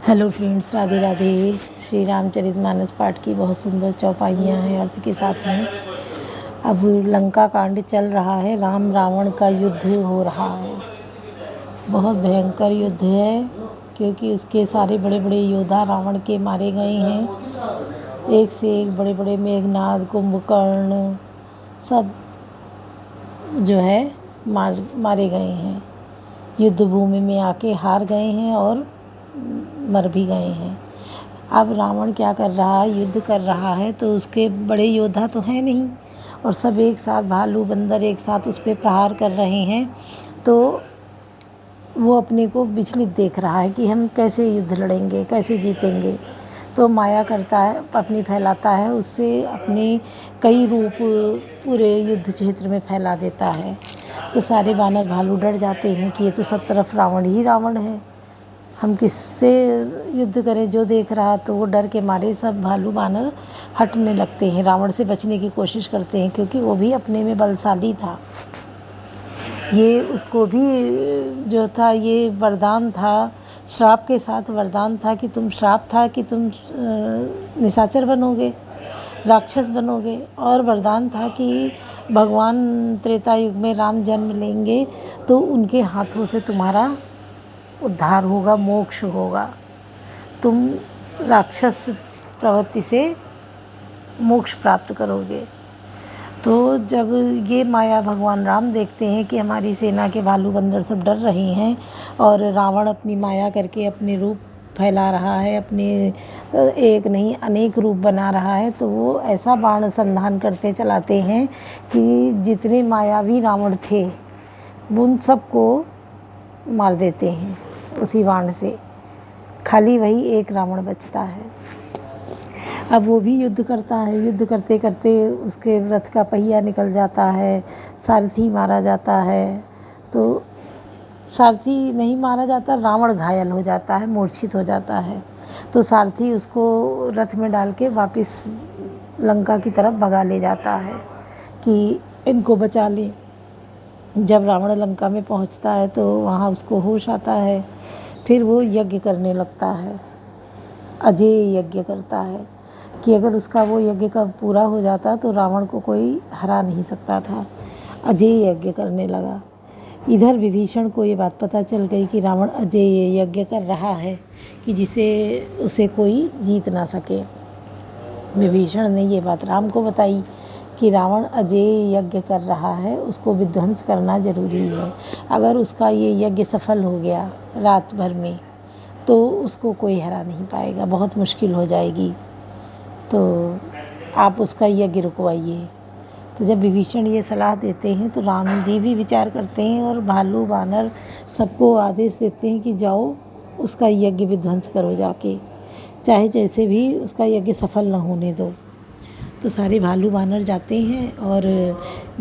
Hello friends, Radhe Radhe. Shri Ramcharitmanas पाठ की बहुत सुंदर चौपाइयाँ हैं अर्थ के साथ में। अब लंका कांड चल रहा है, राम रावण का युद्ध हो रहा है। बहुत भयंकर युद्ध है क्योंकि उसके सारे बड़े बड़े योद्धा रावण के मारे गए हैं। एक से एक बड़े बड़े मेघनाद, कुंभकर्ण सब जो है मारे गए हैं। युद्ध भूमि में आके हार गए हैं और मर भी गए हैं। अब रावण क्या कर रहा है, युद्ध कर रहा है, तो उसके बड़े योद्धा तो हैं नहीं और सब एक साथ भालू बंदर एक साथ उस पर प्रहार कर रहे हैं। तो वो अपने को विचलित देख रहा है कि हम कैसे युद्ध लड़ेंगे, कैसे जीतेंगे। तो माया करता है, अपनी फैलाता है, उससे अपने कई रूप पूरे युद्ध क्षेत्र में फैला देता है। तो सारे वानर भालू डर जाते हैं कि ये तो सब तरफ रावण ही रावण है, हम किससे युद्ध करें। जो देख रहा तो वो डर के मारे सब भालू वानर हटने लगते हैं, रावण से बचने की कोशिश करते हैं, क्योंकि वो भी अपने में बलशाली था। ये उसको भी जो था ये वरदान था, श्राप के साथ वरदान था कि श्राप था कि तुम निशाचर बनोगे, राक्षस बनोगे, और वरदान था कि भगवान त्रेता युग में राम जन्म लेंगे तो उनके हाथों से तुम्हारा उद्धार होगा, मोक्ष होगा, तुम राक्षस प्रवृत्ति से मोक्ष प्राप्त करोगे। तो जब ये माया भगवान राम देखते हैं कि हमारी सेना के भालू बंदर सब डर रहे हैं और रावण अपनी माया करके अपने रूप फैला रहा है, अपने एक नहीं अनेक रूप बना रहा है, तो वो ऐसा बाण संधान करते चलाते हैं कि जितने मायावी रावण थे उन सबको मार देते हैं उसी बाण से। खाली वही एक रावण बचता है। अब वो भी युद्ध करता है, युद्ध करते करते उसके रथ का पहिया निकल जाता है, सारथी मारा जाता है। तो सारथी नहीं मारा जाता, रावण घायल हो जाता है, मूर्छित हो जाता है। तो सारथी उसको रथ में डाल के वापस लंका की तरफ भगा ले जाता है कि इनको बचा ले। जब रावण लंका में पहुंचता है तो वहाँ उसको होश आता है। फिर वो यज्ञ करने लगता है, अजेय यज्ञ करता है कि अगर उसका वो यज्ञ का पूरा हो जाता तो रावण को कोई हरा नहीं सकता था। अजेय यज्ञ करने लगा। इधर विभीषण को ये बात पता चल गई कि रावण अजेय यज्ञ कर रहा है कि जिसे उसे कोई जीत ना सके। विभीषण ने ये बात राम को बताई कि रावण अजेय यज्ञ कर रहा है, उसको विध्वंस करना ज़रूरी है। अगर उसका ये यज्ञ सफल हो गया रात भर में तो उसको कोई हरा नहीं पाएगा, बहुत मुश्किल हो जाएगी, तो आप उसका यज्ञ रुकवाइए। तो जब विभीषण ये सलाह देते हैं तो राम जी भी विचार करते हैं और भालू वानर सबको आदेश देते हैं कि जाओ उसका यज्ञ विध्वंस करो जाके, चाहे जैसे भी उसका यज्ञ सफल न होने दो। तो सारे भालू वानर जाते हैं और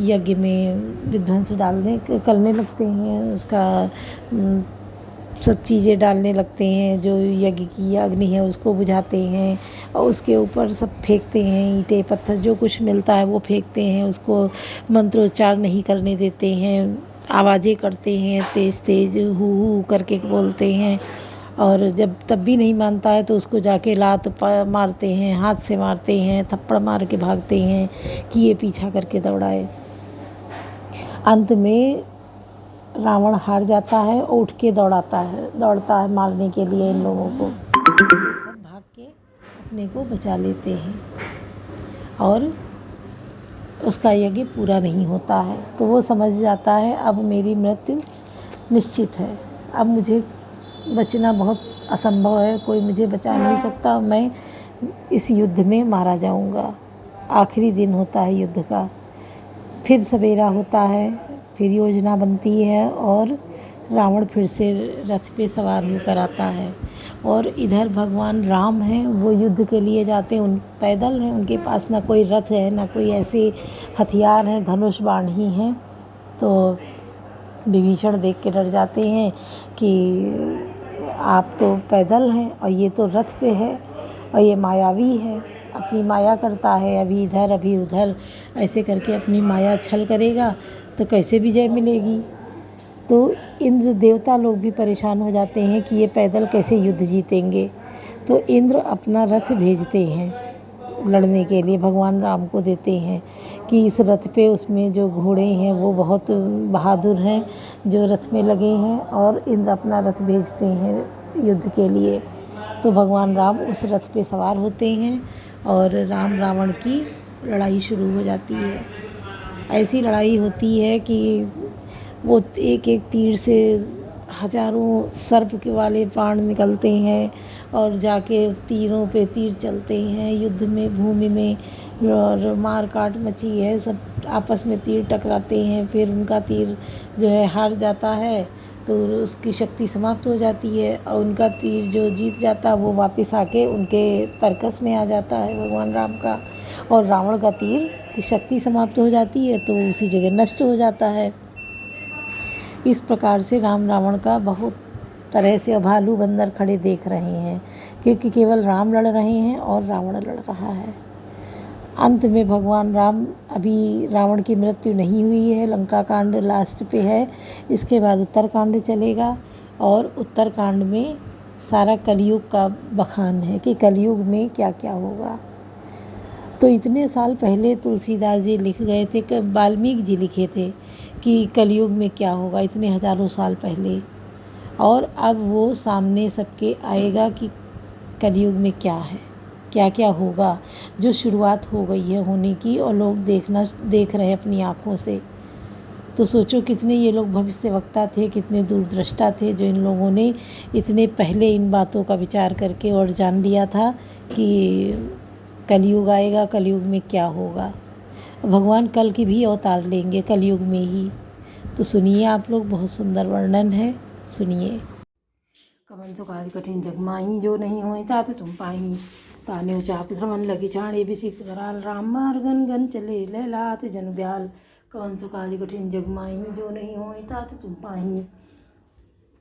यज्ञ में विध्वंस करने लगते हैं, उसका सब चीज़ें डालने लगते हैं, जो यज्ञ की अग्नि है उसको बुझाते हैं और उसके ऊपर सब फेंकते हैं, ईंटें पत्थर जो कुछ मिलता है वो फेंकते हैं, उसको मंत्रोच्चार नहीं करने देते हैं, आवाज़ें करते हैं, तेज़ तेज़ हू हू करके बोलते हैं। और जब तब भी नहीं मानता है तो उसको जाके लात मारते हैं, हाथ से मारते हैं, थप्पड़ मार के भागते हैं कि ये पीछा करके दौड़ाए। अंत में रावण हार जाता है और उठ के दौड़ता है मारने के लिए इन लोगों को। सब भाग के अपने को बचा लेते हैं और उसका यज्ञ पूरा नहीं होता है। तो वो समझ जाता है अब मेरी मृत्यु निश्चित है, अब मुझे बचना बहुत असंभव है, कोई मुझे बचा नहीं सकता, मैं इस युद्ध में मारा जाऊंगा। आखिरी दिन होता है युद्ध का। फिर सवेरा होता है, फिर योजना बनती है और रावण फिर से रथ पे सवार होकर आता है। और इधर भगवान राम हैं, वो युद्ध के लिए जाते हैं, उन पैदल हैं, उनके पास ना कोई रथ है ना कोई ऐसे हथियार हैं, धनुष बाण ही हैं। तो विभीषण देख के डर जाते हैं कि आप तो पैदल हैं और ये तो रथ पे है और ये मायावी है, अपनी माया करता है, अभी इधर अभी उधर ऐसे करके अपनी माया छल करेगा तो कैसे विजय मिलेगी। तो इंद्र देवता लोग भी परेशान हो जाते हैं कि ये पैदल कैसे युद्ध जीतेंगे। तो इंद्र अपना रथ भेजते हैं लड़ने के लिए, भगवान राम को देते हैं कि इस रथ पे उसमें जो घोड़े हैं वो बहुत बहादुर हैं जो रथ में लगे हैं, और इंद्र अपना रथ भेजते हैं युद्ध के लिए। तो भगवान राम उस रथ पे सवार होते हैं और राम रावण की लड़ाई शुरू हो जाती है। ऐसी लड़ाई होती है कि वो एक एक तीर से हजारों सर्प के वाले बाण निकलते हैं और जाके तीरों पे तीर चलते हैं युद्ध में, भूमि में, और मार काट मची है, सब आपस में तीर टकराते हैं। फिर उनका तीर जो है हार जाता है तो उसकी शक्ति समाप्त हो जाती है, और उनका तीर जो जीत जाता है वो वापस आके उनके तरकस में आ जाता है भगवान राम का, और रावण का तीर की शक्ति समाप्त हो जाती है तो उसी जगह नष्ट हो जाता है। इस प्रकार से राम रावण का बहुत तरह से भालू बंदर खड़े देख रहे हैं, क्योंकि केवल राम लड़ रहे हैं और रावण लड़ रहा है। अंत में भगवान राम, अभी रावण की मृत्यु नहीं हुई है, लंका कांड लास्ट पे है, इसके बाद उत्तरकांड चलेगा, और उत्तरकांड में सारा कलयुग का बखान है कि कलयुग में क्या क्या होगा। तो इतने साल पहले तुलसीदास जी लिख गए थे, वाल्मीकि जी लिखे थे कि कलयुग में क्या होगा, इतने हजारों साल पहले, और अब वो सामने सबके आएगा कि कलयुग में क्या है, क्या क्या होगा, जो शुरुआत हो गई है होने की, और लोग देख रहे हैं अपनी आँखों से। तो सोचो कितने ये लोग भविष्यवक्ता थे, कितने दूरदृष्टा थे, जो इन लोगों ने इतने पहले इन बातों का विचार करके और जान लिया था कि कलयुग आएगा, कलयुग में क्या होगा। भगवान कल की भी अवतार लेंगे कलयुग में ही। तो सुनिए आप लोग, बहुत सुंदर वर्णन है, सुनिए। कवन तो काज कठिन जगमाई, जो नहीं होई तात तुम पाई, ताने चाप श्रवण लगी छाणे बिसिक कराल, राम मार गन गन चले लहलात जन ब्याल। कवन तो काज कठिन जगमाई, जो नहीं होई तात तुम पाई।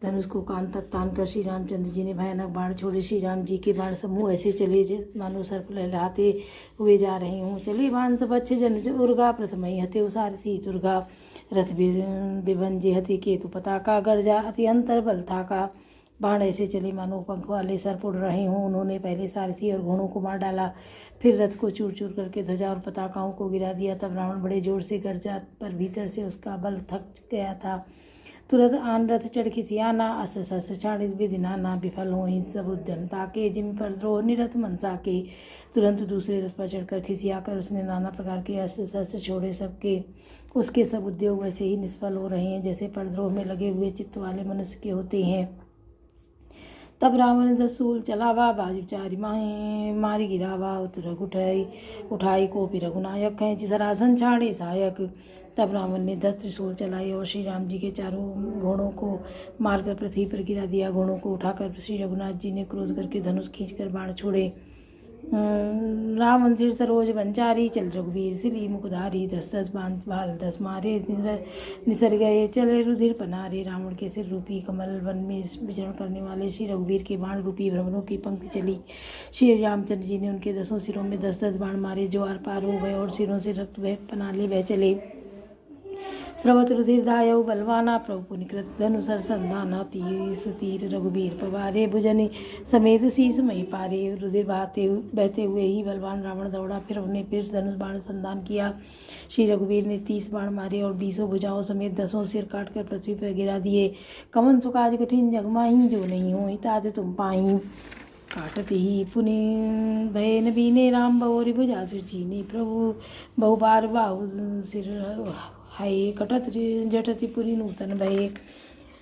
धनुष को कान तक तान कर श्री रामचंद्र जी ने भयानक बाण छोड़े। श्री राम जी के बाण समूह ऐसे चले मानो सर्प लहलाते हुए जा रहे हों। चले बाण सब अच्छे जन उर्गा, प्रथमई हते उसारथी दुर्गा, रथ बिभंजे हति केतु पताका, गर्जा अति अंतर बल था का। बाण ऐसे चले मानो पंख वाले सर्प उड़ रहे हों। उन्होंने पहले सारथी और घोड़ों को मार डाला, फिर रथ को चूर चूर करके ध्वजा और पताकाओं को गिरा दिया। तब रावण बड़े जोर से गर्जा, पर भीतर से उसका बल थक गया था। तुरंत आन रथ चढ़ खिसियाना, अस्त्र शस्त्र छाड़ित विधिनाना, विफल होई सब उद्यम ताके, जिम पर द्रोह निरत मनसा के। तुरंत दूसरे रथ पर चढ़कर खिसिया कर उसने नाना प्रकार के अस्त्र शस्त्र छोड़े, सबके उसके सब उद्योग वैसे ही निष्फल हो रहे हैं जैसे परद्रोह में लगे हुए चित्त वाले मनुष्य के होते हैं। तब रावण दसूल चलावा, बाजू चारी मारी गिरावा, तुरग उठाई को भी रघुनायक है, जिसरासन छाड़े सहायक। तब रावण ने 10 त्रिशूल चलाए और श्री राम जी के चारों घोड़ों को मारकर पृथ्वी पर गिरा दिया। घोड़ों को उठाकर श्री रघुनाथ जी ने क्रोध करके धनुष खींचकर बाण छोड़े। रावण सिर सरोज बंचारी, चल रघुवीर सिली मुखधारी, 10 बांध भाल 10 मारे, निसर गए चले रुधिर पनारे। रावण के सिर रूपी कमल वन में विचरण करने वाले श्री रघुवीर के बाण रूपी भ्रमरों की पंक्ति चली। श्री रामचंद्र जी ने उनके 10 सिरों में 10 बाण मारे, जो आर पार हो गए और सिरों से रक्त बह पनाले बह चले। स्रवत रुधिर दायौ बलवाना, प्रभु पुनिकृत धनुसर संधाना, 30 तीर रघुबीर पवारे, भुजनि समेत शीस मही पारे। रुधिर बहते हुए ही बलवान रावण दौड़ा, फिर उन्हें फिर धनुष बाण संधान किया। श्री रघुबीर ने 30 बाण मारे और 20 भुजाओं समेत 10 सिर काटकर पृथ्वी पर गिरा दिए। कवन सो काज कठिन जगमाही, जो नहीं होई तात तुम पाई। काटते ही पुनि भय न बीने, राम बहोरी भुजा सिर चीने, प्रभु बहु बार बाहु सिर हाय, कटत जटति पुरी नूतन भये।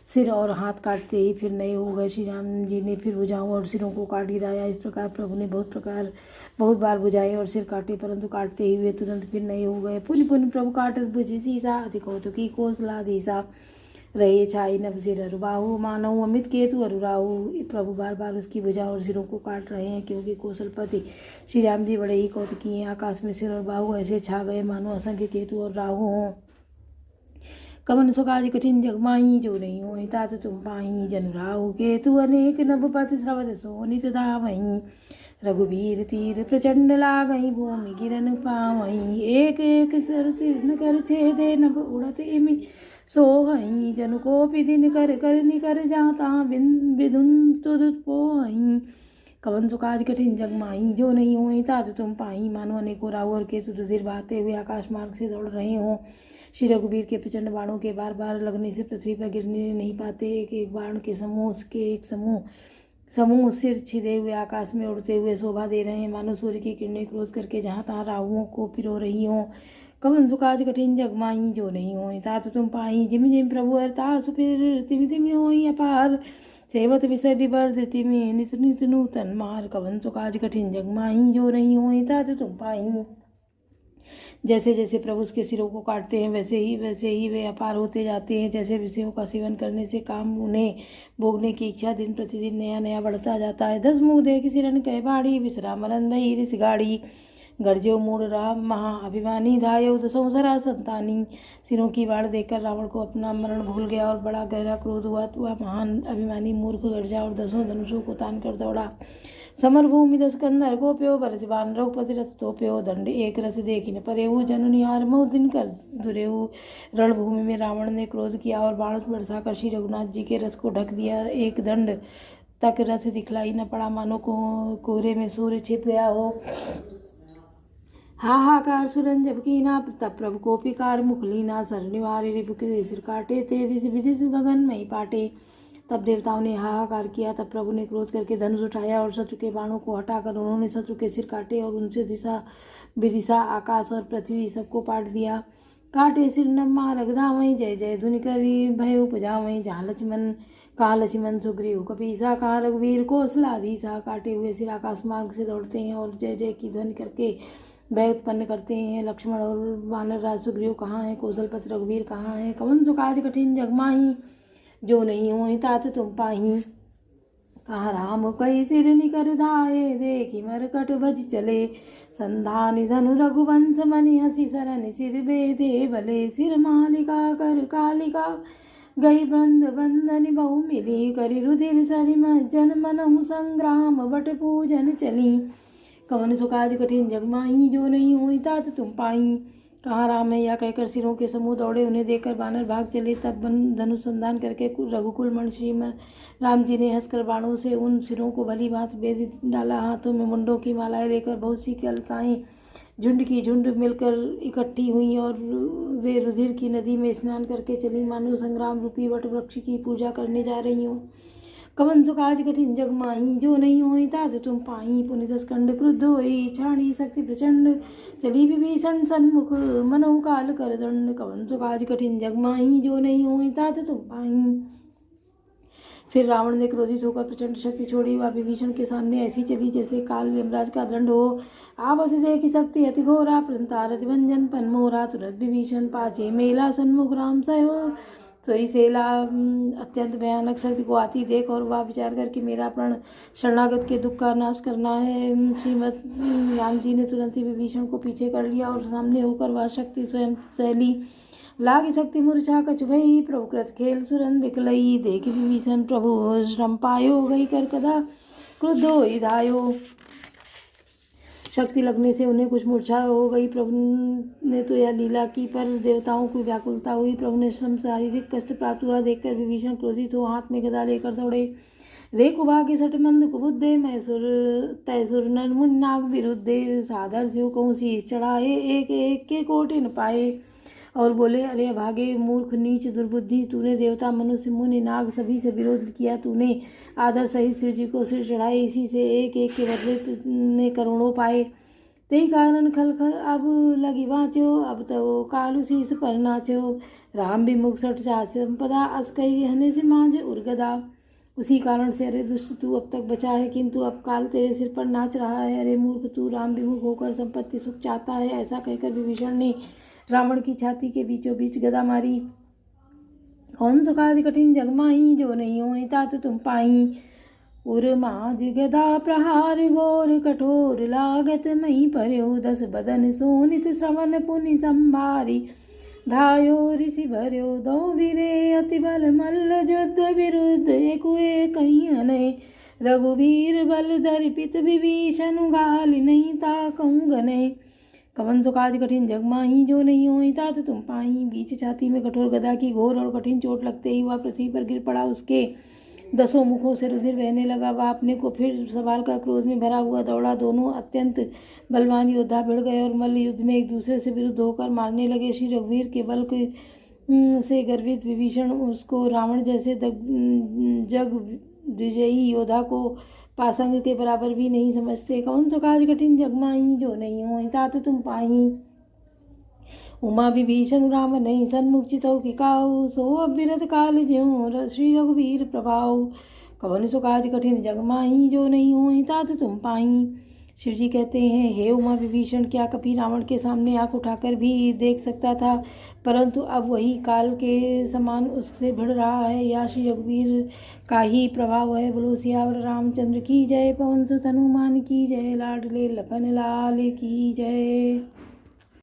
सिर और हाथ काटते ही फिर नए हो गए। श्री राम जी ने फिर भुजाओं और सिरों को काट गिराया। इस प्रकार प्रभु ने बहुत बार भुजाएं और सिर काटे, परंतु काटते ही वे तुरंत फिर नए हो गए। पुनि पुनि प्रभु काटत भुज सीसा, अति कौतुकी कौशलाधीसा, रहे छाई नभ सिर अरुबाहु, मानव अमित केतु अरुराहु। प्रभु बार बार उसकी भुजा और सिरों को काट रहे हैं, क्योंकि कौशलपति श्री राम जी बड़े ही कौतुकी हैं। आकाश में सिर और बाहु ऐसे छा गए मानो असंख्य केतु और राहु हों। कवन सो काज कठिन जगमाही, जो नहीं होई तात तुम पाई। जन राहु केतु अनेक नभपति स्रवत सो नित धावहीं, रघुबीर तीर प्रचंड लागई, भूमि गिरन पावहीं। एक एक सर सिर न कर छेदे, नभ उड़त इमि सोहई जन को दिन कर कर निकर जाता विधुन तुदुत्पोहई। कवन सो काज कठिन जग माही, जो नहीं होई तात तुम पाई। मानो अनेकों राहु और केतु रुधिर बहाते हुए आकाश मार्ग से दौड़ रहे हों। श्री रघुवीर के प्रचंड बाणों के बार बार लगने से पृथ्वी पर गिरने नहीं पाते। एक एक बाण के समूह उसके एक समूह सिर छिदे हुए आकाश में उड़ते हुए शोभा दे रहे हैं। मानो सूर्य की किरणें क्रोध करके जहाँ तहाँ राहुओं को पिरो रही हों। कवन सो काज कठिन जग माही, जो नहीं होई तात तुम पाई। जिम जिम प्रभु हरता सुपिर तिमि तिमि होई अपार। सेवत विषय विवर्ध तिमि नित नित नूतन मार। कवन सो काज कठिन जग माही, जो नहीं होई तात तुम पाई। जैसे जैसे प्रभु उसके सिरों को काटते हैं वैसे ही वे अपार होते जाते हैं। जैसे विषयों का सेवन करने से काम उन्हें भोगने की इच्छा दिन प्रतिदिन नया नया बढ़ता जाता है। 10 मुँह देख सिरन कह बाड़ी, विश्राम मरन भई रिस गाड़ी। गर्जो मूड राम महा अभिमानी, धायो दसों सरा संतानी। सिरों की बाढ़ देखकर रावण को अपना मरण भूल गया और बड़ा गहरा क्रोध हुआ। तो वह महान अभिमानी मूर्ख गर्जा और 10 धनुषों को तान कर दौड़ा। समर भूमि 10 कंधर को प्यो, बरजबान रघुपति रथ तो प्यो। दंड एक रथ देखी न परेहु, जनु निहार मऊ दिन कर दुरेहु। रणभूमि में रावण ने क्रोध किया और बाण बरसाकर श्री रघुनाथ जी के रथ को ढक दिया। एक दंड तक रथ दिखलाई न पड़ा, मानो कोहरे में सूर्य छिप गया हो। हाहाकार सुरन जब कीना, तब प्रभु को पिकार मुख लीना। सर निवारे रिपु के सिर काटे, ते दिस विदिश गगन मई पाटे। तब देवताओं ने हाहाकार किया। तब प्रभु ने क्रोध करके धनुष उठाया और शत्रु के बाणों को हटाकर उन्होंने शत्रु के सिर काटे और उनसे दिशा विदिशा आकाश और पृथ्वी सबको पाट दिया। काटे सिर नम्मा रघुधामई, जय जय धुनि करी भय उपजावई। जहाँ लक्ष्मण कहाँ लक्ष्मण सुग्रीव कपीसा, कहाँ रघुवीर कौशलाधीसा। काटे हुए सिर आकाश मार्ग से दौड़ते हैं और जय जय की ध्वनि करके भय उत्पन्न करते हैं। लक्ष्मण और वानर राज सुग्रीव कहाँ है, कौशलपति रघुवीर कहाँ है। कवन सो काज कठिन जग माही, जो नहीं होई तात तुम पाही। कहाँ राम कई सिर निकर धाये, देखी मरकट भज चले। संधान धनु रघुवंश मनि, हसी सरन सिर बेदे भले। सिर मालिका कर कालिका, गई बंद बंधन बहु मिली। करि रुधिर सरि मज्जन, मनहु संग्राम बट पूजन चली। कवन सो काज कठिन जग माही, जो नहीं होई तात तुम पाई। कहाँ राम है या कहकर सिरों के समूह दौड़े। उन्हें देखकर बानर भाग चले। तब धनुसंधान करके रघुकुल मणि श्री राम जी ने हंसकर बाणों से उन सिरों को भली भांति बेध डाला। हाथों में मुंडों की मालाएं लेकर बहुत सी कलिकाएं झुंड की झुंड मिलकर इकट्ठी हुई और वे रुधिर की नदी में स्नान करके चली, मानो संग्राम रूपी वट वृक्ष की पूजा करने जा रही हूँ। कवन सो काज कठिन जग माही, जो नहीं होई तात तुम पाई। पुनि 10 कंड क्रुद्ध होई, छाणी शक्ति प्रचंड। चली विभीषण सन्मुख, मनहु काल कर दंड। कवन सो काज कठिन जग माही, जो नहीं होई तात तुम पाई। फिर रावण ने क्रोधित होकर प्रचंड शक्ति छोड़ी। वह विभीषण के सामने ऐसी चली जैसे काल यमराज का दंड हो। आवत देखी शक्ति अति घोरा, प्रंतारथ भंजन पनमोरा। तुरंत विभीषण पाछे मेला, सन्मुख राम सयो सोई सेला। अत्यंत भयानक शक्ति को आती देख और वह विचार करके मेरा प्राण शरणागत के दुख का नाश करना है, श्रीमद राम जी ने तुरंत ही विभीषण को पीछे कर लिया और सामने होकर वह शक्ति स्वयं सहली। लागी शक्ति मूर्छा कछु भई, प्रभु कृत खेल सुरन बिकलई। देखि विभीषण प्रभु श्रम पायो, गई कर कदा क्रुद्ध होई धायो। शक्ति लगने से उन्हें कुछ मूर्छा हो गई। प्रभु ने तो यह लीला की, पर देवताओं की व्याकुलता हुई। प्रभु ने श्रम शारीरिक कष्ट प्राप्त हुआ देखकर विभीषण क्रोधित हो हाथ में गदा लेकर दौड़े। रे कुभाग्य सट मंद कुबुद्धे, मैसुर तैसुर नर मुनि नाग विरुद्धे। सादर स्यो कहूँ शीश चढ़ाए, एक एक के कोटि न पाए। और बोले, अरे भागे मूर्ख नीच दुर्बुद्धि, तूने देवता मनुष्य मुनि नाग सभी से विरोध किया। तूने आदर सहित शिव जी को सिर चढ़ाए, इसी से एक एक के बदले तूने करोड़ों पाए। तेई कारण खल खल अब लगी बाँच्यो, अब तो कालू शीस पर नाचो। राम विमुख सठ संपदा, अस कही हने से मांझ उर्गदा। उसी कारण से अरे दुष्ट तू अब तक बचा है, किंतु अब काल तेरे सिर पर नाच रहा है। अरे मूर्ख तू राम विमुख होकर संपत्ति सुख चाहता है। ऐसा कहकर विभीषण ने रावण की छाती के बीचों बीच गदा मारी। कौन सो काज कठिन जग माही, जो नहीं होई तात तुम पाई। उर्माज गदा प्रहार घोर कठोर, लागत मही पर्यो। 10 बदन सोनित श्रवण पुनि संभारी। धायो ऋषि भर्यो, दो वीरे अति बल मल्ल। युद्ध विरुद्ध एकुए कहीं हने। रघुवीर बल दर्पित, विभीषण गाल नहीं ताकहु गने। कवन सो काज कठिन जग माही, जो नहीं होई तात तुम पाई। बीच छाती में कठोर गदा की घोर और कठिन चोट लगते ही वह पृथ्वी पर गिर पड़ा। उसके 10 मुखों से रुधिर बहने लगा। वह अपने को फिर संभाल कर क्रोध में भरा हुआ दौड़ा। दोनों अत्यंत बलवान योद्धा भिड़ गए और मल्ल युद्ध में एक दूसरे से विरुद्ध होकर मारने लगे। श्री रघुवीर के बल से गर्वित विभीषण उसको रावण जैसे जग विजयी योद्धा को पासंग के बराबर भी नहीं समझते। कौन सो काज कठिन जग माही, जो नहीं होई तात तुम पाही। उमा विभीषण राम नहीं सन्मुख चितौ कि काऊ, सो अविरत काल ज्यों श्री रघुवीर प्रभाव। कवन सो काज कठिन जग माही, जो नहीं होई तात तुम पाही। शिव जी कहते हैं, हे उमा विभीषण, क्या कभी रावण के सामने आंख उठाकर भी देख सकता था, परंतु अब वही काल के समान उससे भिड़ रहा है। या श्री रघुवीर का ही प्रभाव है। बोलो सियावर रामचंद्र की जय। पवन सुत हनुमान की जय। लाडले लखन लाल की जय।